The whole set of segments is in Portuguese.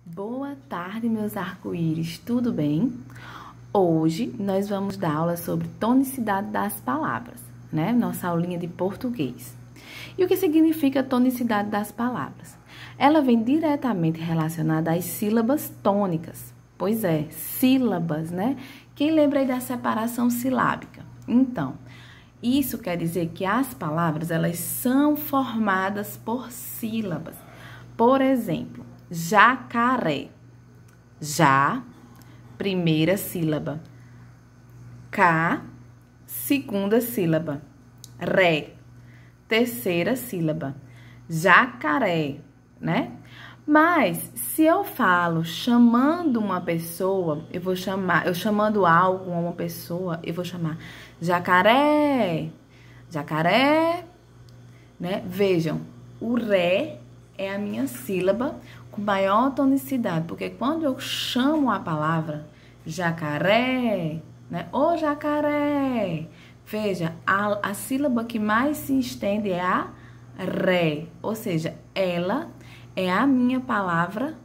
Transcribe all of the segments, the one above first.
Boa tarde, meus arco-íris, tudo bem? Hoje nós vamos dar aula sobre tonicidade das palavras, né? Nossa aulinha de português. E o que significa tonicidade das palavras? Ela vem diretamente relacionada às sílabas tônicas. Pois é, sílabas, né? Quem lembra aí da separação silábica? Então, isso quer dizer que as palavras, elas são formadas por sílabas. Por exemplo, jacaré. Já, primeira sílaba. Cá, segunda sílaba. Ré, terceira sílaba. Jacaré, né? Mas, se eu falo chamando uma pessoa, eu chamando algo ou uma pessoa, eu vou chamar jacaré, jacaré, né? Vejam, o ré é a minha sílaba com maior tonicidade, porque quando eu chamo a palavra jacaré, né? Ô jacaré, veja, a sílaba que mais se estende é a ré, ou seja, ela é a minha palavra,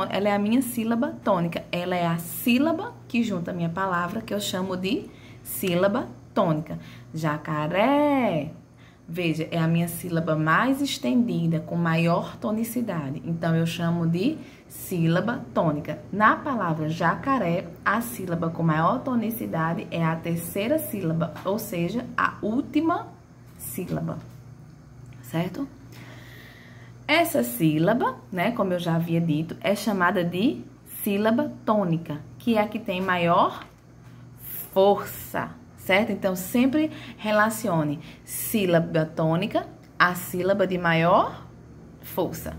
ela é a minha sílaba tônica, ela é a sílaba que junta a minha palavra, que eu chamo de sílaba tônica. Jacaré, veja, é a minha sílaba mais estendida, com maior tonicidade. Então, eu chamo de sílaba tônica. Na palavra jacaré, a sílaba com maior tonicidade é a terceira sílaba, ou seja, a última sílaba, certo? Essa sílaba, né, como eu já havia dito, é chamada de sílaba tônica, que é a que tem maior força, certo? Então, sempre relacione sílaba tônica à sílaba de maior força.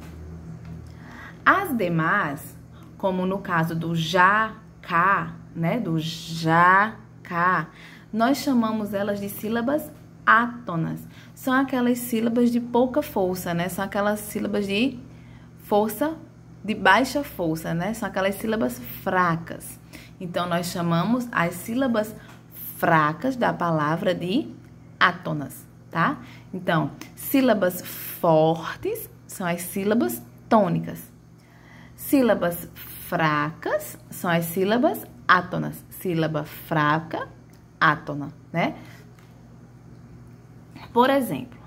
As demais, como no caso do já, cá, né, do já, cá, nós chamamos elas de sílabas átonas. São aquelas sílabas de pouca força, né? São aquelas sílabas de força, de baixa força, né? São aquelas sílabas fracas. Então, nós chamamos as sílabas fracas da palavra de átonas, tá? Então, sílabas fortes são as sílabas tônicas. Sílabas fracas são as sílabas átonas. Sílaba fraca, átona, né? Por exemplo,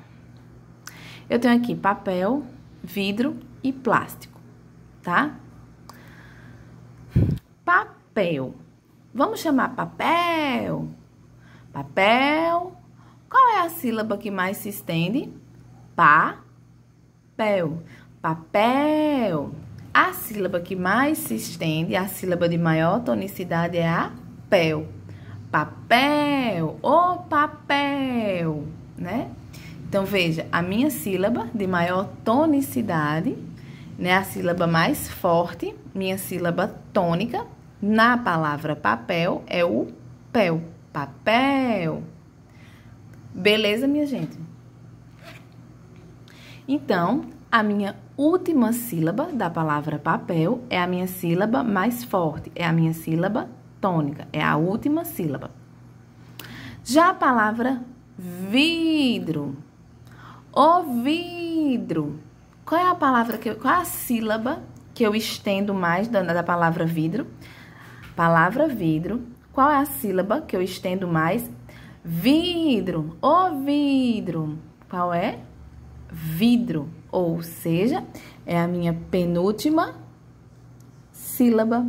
eu tenho aqui papel, vidro e plástico, tá? Papel. Vamos chamar papel. Papel. Qual é a sílaba que mais se estende? Papel. Papel. A sílaba que mais se estende, a sílaba de maior tonicidade é a pel. Papel. O papel, né? Então, veja, a minha sílaba de maior tonicidade, né? A sílaba mais forte, minha sílaba tônica, na palavra papel, é o pel. Papel. Beleza, minha gente? Então, a minha última sílaba da palavra papel é a minha sílaba mais forte, é a minha sílaba tônica, é a última sílaba. Já a palavra vidro. O vidro. Qual é a palavra qual é a sílaba que eu estendo mais da palavra vidro? Palavra vidro. Qual é a sílaba que eu estendo mais? Vidro. O vidro. Qual é? Vidro. Ou seja, é a minha penúltima sílaba,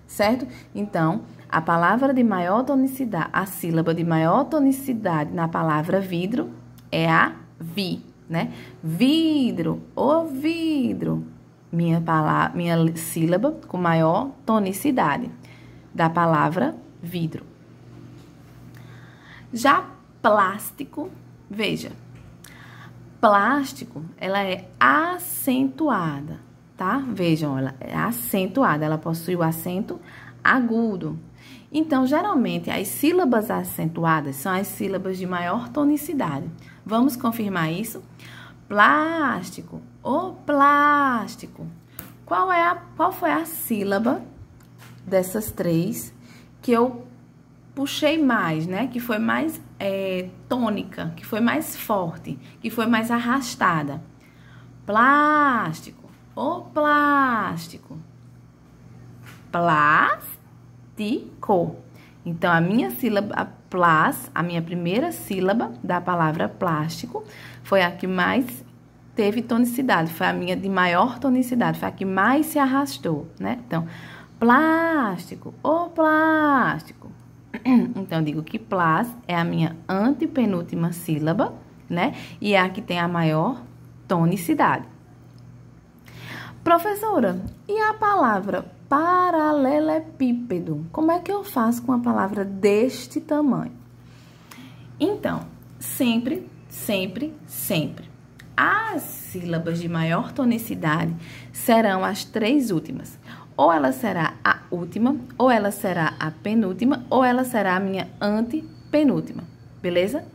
certo? Então, a palavra de maior tonicidade, a sílaba de maior tonicidade na palavra vidro é a vi, né? Vidro, o vidro. Minha sílaba com maior tonicidade da palavra vidro. Já plástico, veja. Plástico, ela é acentuada, tá? Vejam, ela é acentuada, ela possui o acento agudo. Então, geralmente, as sílabas acentuadas são as sílabas de maior tonicidade. Vamos confirmar isso? Plástico, o plástico. Qual foi a sílaba dessas três que eu puxei mais, né? Que foi mais tônica, que foi mais forte, que foi mais arrastada? Plástico, o plástico. plástico. Então, a minha sílaba a minha primeira sílaba da palavra plástico foi a que mais teve tonicidade, foi a minha de maior tonicidade, foi a que mais se arrastou, né? Então, plástico, o plástico. Então, eu digo que plás é a minha antepenúltima sílaba, né? E é a que tem a maior tonicidade. Professora, e a palavra paralelepípedo? Como é que eu faço com a palavra deste tamanho? Então, sempre, sempre, sempre. As sílabas de maior tonicidade serão as 3 últimas. Ou ela será a última, ou ela será a penúltima, ou ela será a minha antepenúltima, beleza?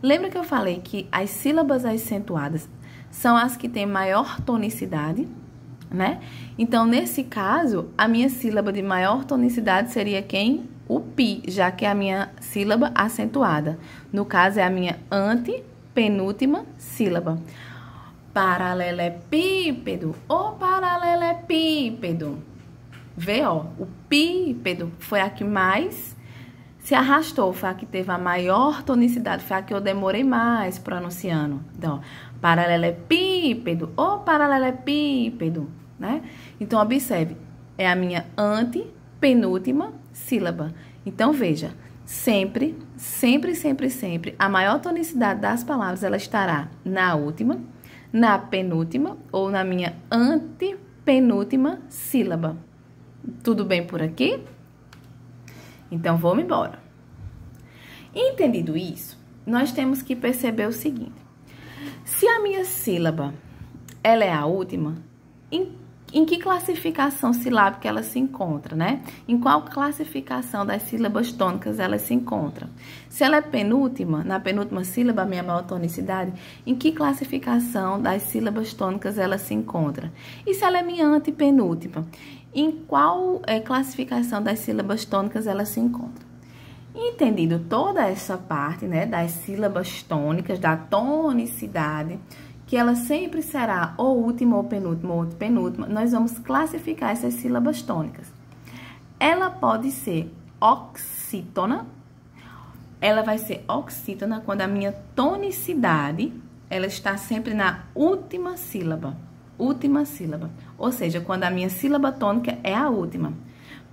Lembra que eu falei que as sílabas acentuadas são as que têm maior tonicidade, né? Então, nesse caso, a minha sílaba de maior tonicidade seria quem? O pi, já que é a minha sílaba acentuada. No caso, é a minha antepenúltima sílaba. Paralelepípedo, o paralelepípedo. Vê, ó, o pípedo foi a que mais se arrastou, foi a que teve a maior tonicidade, foi a que eu demorei mais pronunciando. Então, paralelepípedo, o paralelepípedo, né? Então, observe, é a minha antepenúltima sílaba. Então, veja, sempre, sempre, sempre, sempre, a maior tonicidade das palavras, ela estará na última, na penúltima ou na minha antepenúltima sílaba. Tudo bem por aqui? Então, vamos embora. Entendido isso, nós temos que perceber o seguinte. Se a minha sílaba, ela é a última, em que classificação silábica ela se encontra, né? Em qual classificação das sílabas tônicas ela se encontra? Se ela é penúltima, na penúltima sílaba, a minha maior tonicidade, em que classificação das sílabas tônicas ela se encontra? E se ela é minha antepenúltima, em qual classificação das sílabas tônicas ela se encontra? Entendido toda essa parte, né, das sílabas tônicas, da tonicidade, que ela sempre será ou última ou penúltima ou penúltima, nós vamos classificar essas sílabas tônicas. Ela pode ser oxítona, ela vai ser oxítona quando a minha tonicidade, ela está sempre na última sílaba, ou seja, quando a minha sílaba tônica é a última.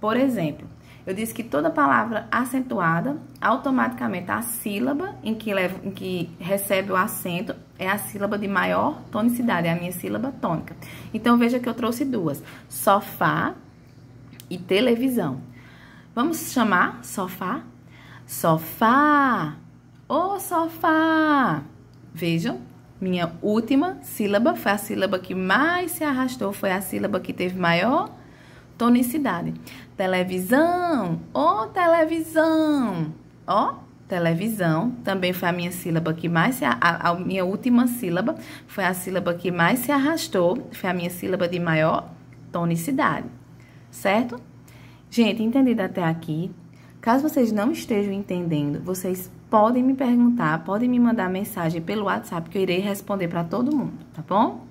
Por exemplo, eu disse que toda palavra acentuada, automaticamente a sílaba em que recebe o acento é a sílaba de maior tonicidade, é a minha sílaba tônica. Então, veja que eu trouxe duas, sofá e televisão. Vamos chamar sofá? Sofá, ô sofá. Vejam, minha última sílaba foi a sílaba que mais se arrastou, foi a sílaba que teve maior tonicidade. Televisão, ó televisão, ó televisão, também foi a minha sílaba que mais a minha última sílaba foi a sílaba que mais se arrastou, foi a minha sílaba de maior tonicidade, certo? Gente, entendido até aqui? Caso vocês não estejam entendendo, vocês podem me perguntar, podem me mandar mensagem pelo WhatsApp que eu irei responder para todo mundo, tá bom?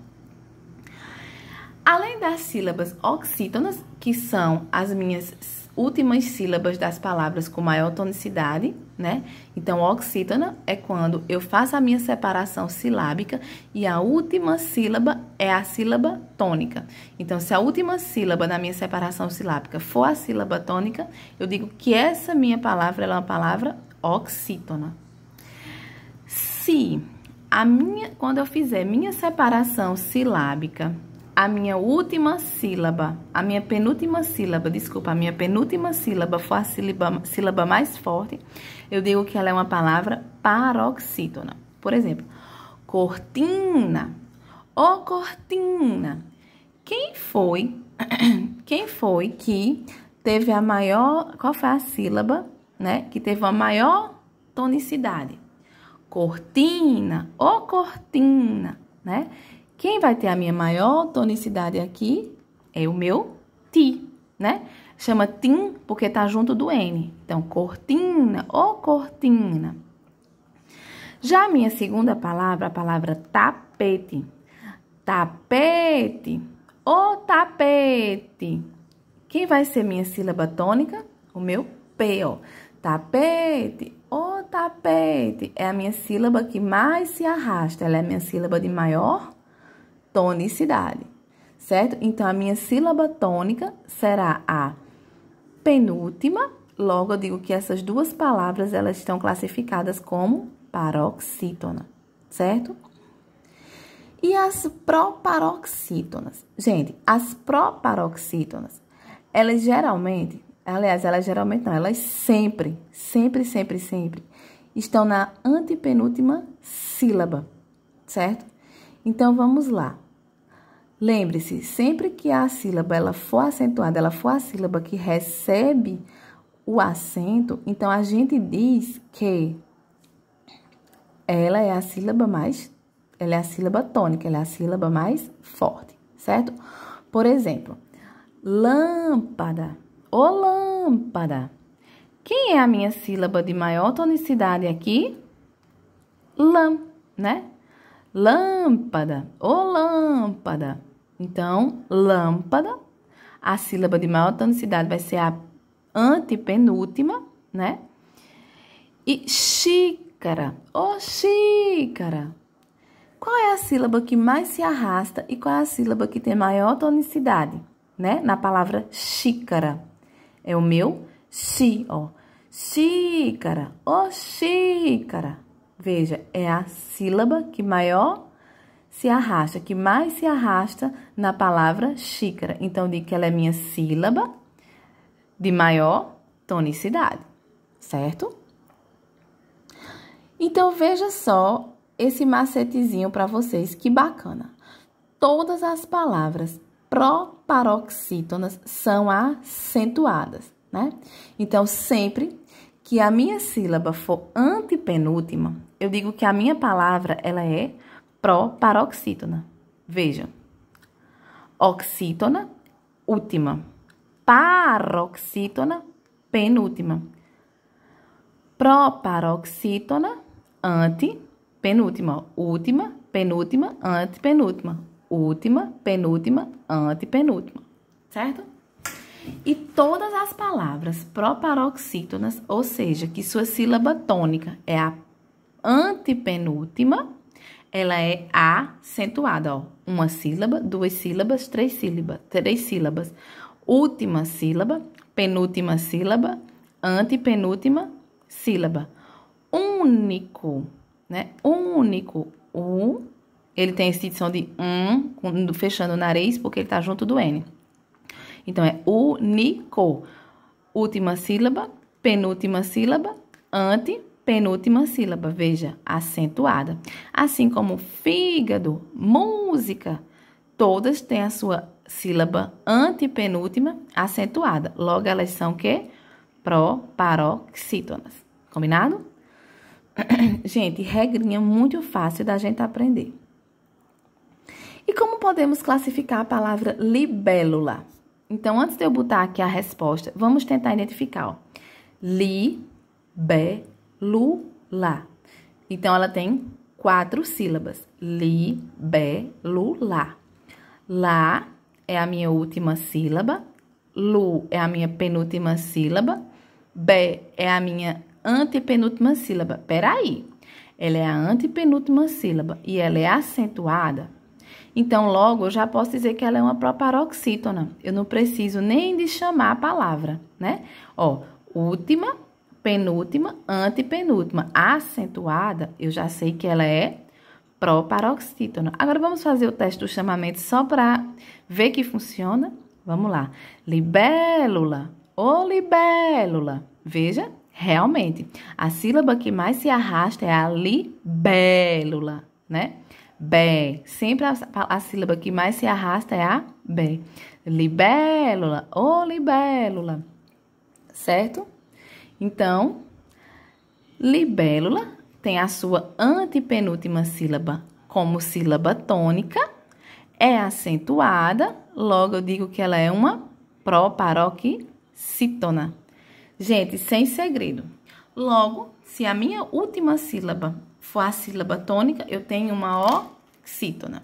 Além das sílabas oxítonas, que são as minhas últimas sílabas das palavras com maior tonicidade, né? Então, oxítona é quando eu faço a minha separação silábica e a última sílaba é a sílaba tônica. Então, se a última sílaba da minha separação silábica for a sílaba tônica, eu digo que essa minha palavra ela é uma palavra oxítona. Se quando eu fizer minha separação silábica, a minha última sílaba, a minha penúltima sílaba for a sílaba mais forte, eu digo que ela é uma palavra paroxítona. Por exemplo, cortina, ô cortina. Quem foi que teve a maior, qual foi a sílaba, né, que teve a maior tonicidade? Cortina, ô cortina, né? Quem vai ter a minha maior tonicidade aqui é o meu ti, né? Chama tim porque tá junto do N. Então, cortina, ô cortina. Já a minha segunda palavra, a palavra tapete. Tapete, ô tapete. Quem vai ser minha sílaba tônica? O meu P, ó. Tapete, o tapete. É a minha sílaba que mais se arrasta. Ela é a minha sílaba de maior tonicidade, certo? Então, a minha sílaba tônica será a penúltima. Logo, eu digo que essas duas palavras, elas estão classificadas como paroxítona, certo? E as proparoxítonas? Gente, as proparoxítonas, elas geralmente, aliás, elas geralmente não, elas sempre estão na antepenúltima sílaba, certo? Então, vamos lá. Lembre-se, sempre que a sílaba ela for acentuada, ela for a sílaba que recebe o acento, então a gente diz que ela é a sílaba tônica, ela é a sílaba mais forte, certo? Por exemplo, lâmpada, ô lâmpada. Quem é a minha sílaba de maior tonicidade aqui? Lã, né? Lâmpada, ô lâmpada. Então, lâmpada, a sílaba de maior tonicidade vai ser a antepenúltima, né? E xícara, ô xícara. Qual é a sílaba que mais se arrasta e qual é a sílaba que tem maior tonicidade, né? Na palavra xícara. É o meu xi, ó. Xícara, ô xícara. Veja, é a sílaba que maior se arrasta, que mais se arrasta na palavra xícara. Então, digo que ela é minha sílaba de maior tonicidade, certo? Então, veja só esse macetezinho para vocês, que bacana. Todas as palavras proparoxítonas são acentuadas, né? Então, sempre que a minha sílaba for antepenúltima, eu digo que a minha palavra, ela é proparoxítona. Veja, oxítona, última. Paroxítona, penúltima. Proparoxítona, antepenúltima. Última, penúltima, antepenúltima. Última, penúltima, antepenúltima. Certo? E todas as palavras proparoxítonas, ou seja, que sua sílaba tônica é a antepenúltima, ela é acentuada, ó. Uma sílaba, duas sílabas, três sílabas. Última sílaba, penúltima sílaba, antepenúltima sílaba. Único, né? Único. Ele tem esse som de fechando o nariz, porque ele tá junto do N. Então, é único. Última sílaba, penúltima sílaba, antepenúltima sílaba. Veja, acentuada. Assim como fígado, música, todas têm a sua sílaba antepenúltima acentuada. Logo, elas são o quê? Proparoxítonas. Combinado? Gente, regrinha muito fácil da gente aprender. E como podemos classificar a palavra libélula? Então, antes de eu botar aqui a resposta, vamos tentar identificar, ó. Libélula. Então, ela tem 4 sílabas. Libélula. Lá é a minha última sílaba. Lu é a minha penúltima sílaba. Bé é a minha antepenúltima sílaba. Peraí. Ela é a antepenúltima sílaba e ela é acentuada. Então, logo, eu já posso dizer que ela é uma proparoxítona. Eu não preciso nem de chamar a palavra, né? Ó, última, penúltima, antepenúltima. Acentuada, eu já sei que ela é proparoxítona. Agora, vamos fazer o teste do chamamento só para ver que funciona? Vamos lá. Libélula, ô libélula. Veja, realmente, a sílaba que mais se arrasta é a libélula, né? Bé. Sempre a sílaba que mais se arrasta é a bé. Libélula, ô libélula. Certo? Então, libélula tem a sua antepenúltima sílaba como sílaba tônica, é acentuada, logo eu digo que ela é uma proparoxítona. Gente, sem segredo. Logo, se a minha última sílaba for a sílaba tônica, eu tenho uma oxítona.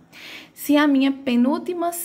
Se a minha penúltima sílaba